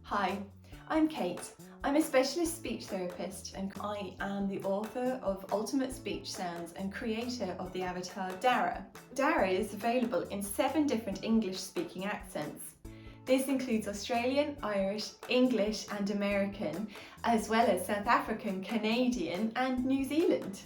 Hi, I'm Kate. I'm a specialist speech therapist and I am the author of Ultimate Speech Sounds and creator of the avatar DARA. DARA is available in 7 different English-speaking accents. This includes Australian, Irish, English and American, as well as South African, Canadian and New Zealand.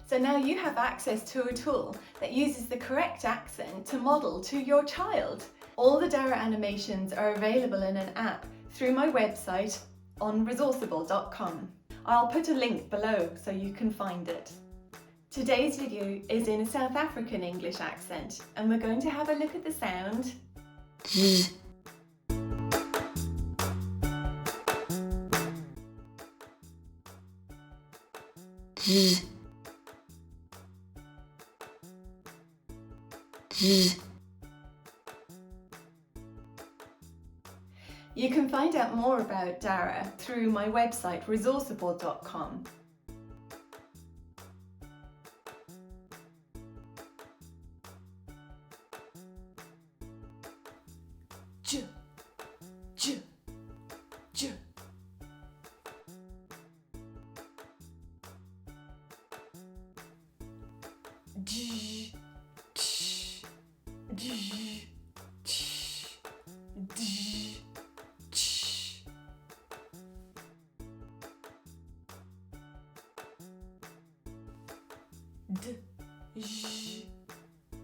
So now you have access to a tool that uses the correct accent to model to your child. All the DARA animations are available in an app through my website on Resourceible.com. I'll put a link below so you can find it. Today's video is in a South African English accent and we're going to have a look at the sound You can find out more about DARA through my website Resourceible.com. J, j, j. D, t, d, t, d. D, j,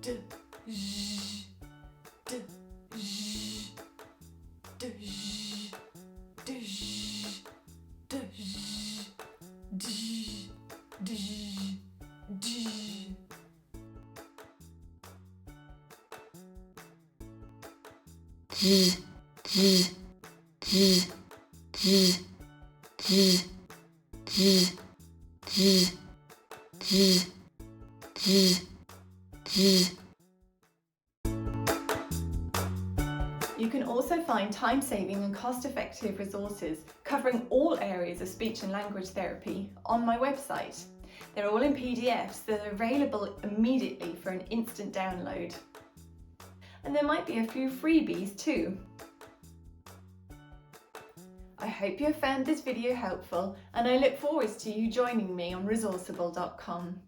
d, j, d, j, d, j, d, j, d, j, d, d, d. You can also find time-saving and cost-effective resources covering all areas of speech and language therapy on my website. They're all in PDFs that are available immediately for an instant download. And there might be a few freebies too. I hope you have found this video helpful and I look forward to you joining me on Resourceible.com.